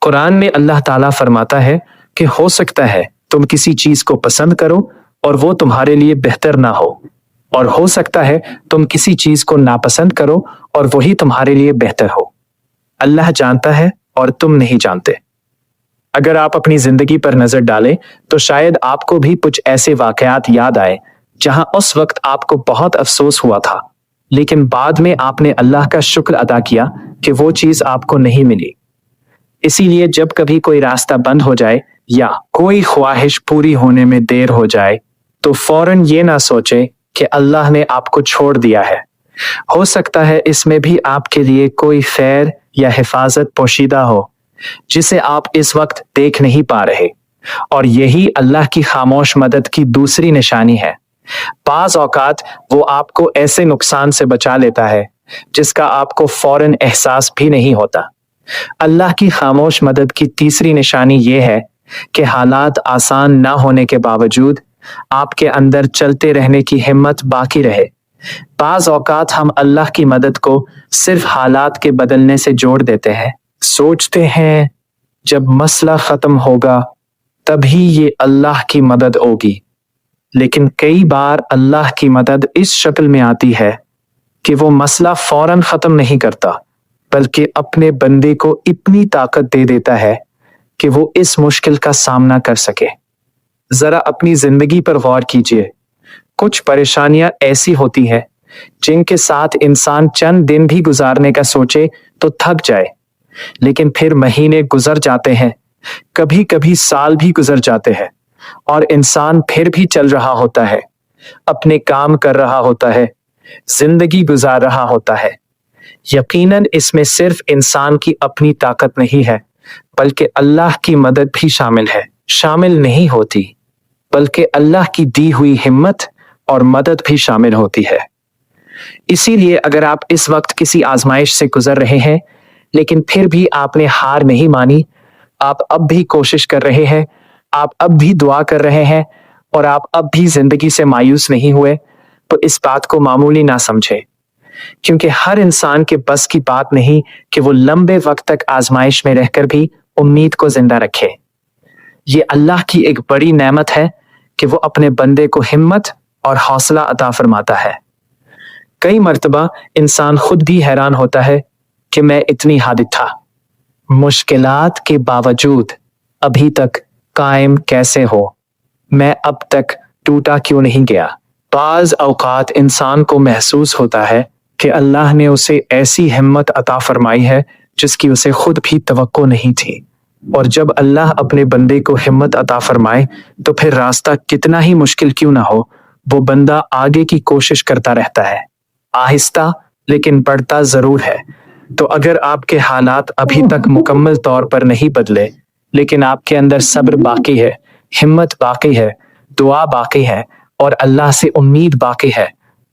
कुरान में अल्लाह ताला फरमाता है कि हो सकता है तुम किसी चीज को पसंद करो और वो तुम्हारे लिए बेहतर ना हो, और हो सकता है तुम किसी चीज को नापसंद करो और वही तुम्हारे लिए बेहतर हो। अल्लाह जानता है और तुम नहीं जानते। अगर आप अपनी जिंदगी पर नजर डालें तो शायद आपको भी कुछ ऐसे वाकयात याद आए जहां उस वक्त आपको बहुत अफसोस हुआ था, लेकिन बाद में आपने अल्लाह का शुक्र अदा किया कि वो चीज आपको नहीं मिली। इसीलिए जब कभी कोई रास्ता बंद हो जाए या कोई ख्वाहिश पूरी होने में देर हो जाए तो फौरन ये ना सोचे कि अल्लाह ने आपको छोड़ दिया है। हो सकता है इसमें भी आपके लिए कोई खैर या हिफाजत पोशीदा हो जिसे आप इस वक्त देख नहीं पा रहे, और यही अल्लाह की खामोश मदद की दूसरी निशानी है। बाज औकात वो आपको ऐसे नुकसान से बचा लेता है जिसका आपको फौरन एहसास भी नहीं होता। अल्लाह की खामोश मदद की तीसरी निशानी ये है कि हालात आसान ना होने के बावजूद आपके अंदर चलते रहने की हिम्मत बाकी रहे। बाज औकात हम अल्लाह की मदद को सिर्फ हालात के बदलने से जोड़ देते हैं। सोचते हैं जब मसला खत्म होगा तभी ये अल्लाह की मदद होगी, लेकिन कई बार अल्लाह की मदद इस शक्ल में आती है कि वो मसला फौरन खत्म नहीं करता, बल्कि अपने बंदे को इतनी ताकत दे देता है कि वो इस मुश्किल का सामना कर सके। जरा अपनी जिंदगी पर गौर कीजिए। कुछ परेशानियां ऐसी होती हैं जिनके साथ इंसान चंद दिन भी गुजारने का सोचे तो थक जाए, लेकिन फिर महीने गुजर जाते हैं, कभी कभी साल भी गुजर जाते हैं, और इंसान फिर भी चल रहा होता है, अपने काम कर रहा होता है, जिंदगी गुजार रहा होता है। यकीनन इसमें सिर्फ इंसान की अपनी ताकत नहीं है, बल्कि अल्लाह की मदद भी शामिल है। शामिल नहीं होती, बल्कि अल्लाह की दी हुई हिम्मत और मदद भी शामिल होती है। इसीलिए अगर आप इस वक्त किसी आजमाइश से गुजर रहे हैं, लेकिन फिर भी आपने हार नहीं मानी, आप अब भी कोशिश कर रहे हैं, आप अब भी दुआ कर रहे हैं, और आप अब भी जिंदगी से मायूस नहीं हुए, तो इस बात को मामूली ना समझे, क्योंकि हर इंसान के बस की बात नहीं कि वो लंबे वक्त तक आजमाइश में रहकर भी उम्मीद को जिंदा रखे। ये अल्लाह की एक बड़ी नेमत है कि वो अपने बंदे को हिम्मत और हौसला अता फरमाता है। कई मर्तबा इंसान खुद भी हैरान होता है कि मैं इतनी हादिर था, मुश्किलात के बावजूद अभी तक कायम कैसे हो, मैं अब तक टूटा क्यों नहीं गया। बाज औकात इंसान को महसूस होता है कि अल्लाह ने उसे ऐसी हिम्मत अता फरमाई है जिसकी उसे खुद भी तवक्को नहीं थी, और जब अल्लाह अपने बंदे को हिम्मत अता फरमाए तो फिर रास्ता कितना ही मुश्किल क्यों ना हो, वो बंदा आगे की कोशिश करता रहता है, आहिस्ता लेकिन बढ़ता जरूर है। तो अगर आपके हालात अभी तक मुकम्मल तौर पर नहीं बदले, लेकिन आपके अंदर सब्र बाकी है, हिम्मत बाकी है, दुआ बाकी है, और अल्लाह से उम्मीद बाकी है,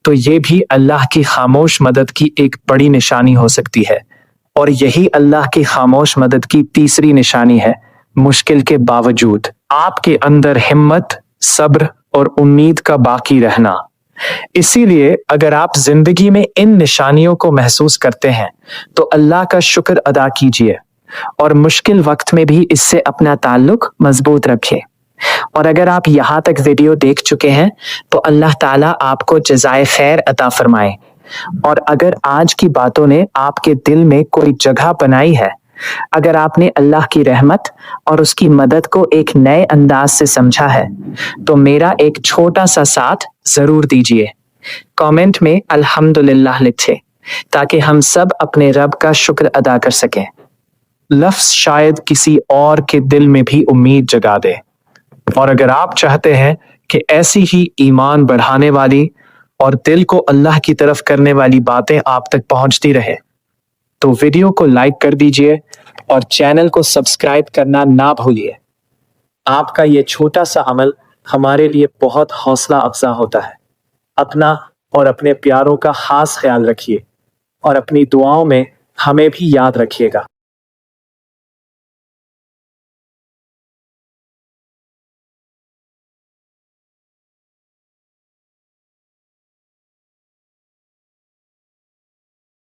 तो ये भी अल्लाह की खामोश मदद की एक बड़ी निशानी हो सकती है। और यही अल्लाह की खामोश मदद की तीसरी निशानी है, मुश्किल के बावजूद आपके अंदर हिम्मत, सब्र और उम्मीद का बाकी रहना। इसीलिए अगर आप जिंदगी में इन निशानियों को महसूस करते हैं तो अल्लाह का शुक्र अदा कीजिए, और मुश्किल वक्त में भी इससे अपना ताल्लुक मजबूत रखें। और अगर आप यहाँ तक वीडियो देख चुके हैं तो अल्लाह ताला आपको जज़ाए खैर अता फरमाए। और अगर आज की बातों ने आपके दिल में कोई जगह बनाई है, अगर आपने अल्लाह की रहमत और उसकी मदद को एक नए अंदाज से समझा है, तो मेरा एक छोटा सा साथ जरूर दीजिए। कमेंट में अल्हम्दुलिल्लाह लिखें ताकि हम सब अपने रब का शुक्र अदा कर सकें। लफ्ज शायद किसी और के दिल में भी उम्मीद जगा दे। और अगर आप चाहते हैं कि ऐसी ही ईमान बढ़ाने वाली और दिल को अल्लाह की तरफ करने वाली बातें आप तक पहुंचती रहे, तो वीडियो को लाइक कर दीजिए और चैनल को सब्सक्राइब करना ना भूलिए। आपका ये छोटा सा अमल हमारे लिए बहुत हौसला अफजा होता है। अपना और अपने प्यारों का खास ख्याल रखिए, और अपनी दुआओं में हमें भी याद रखिएगा।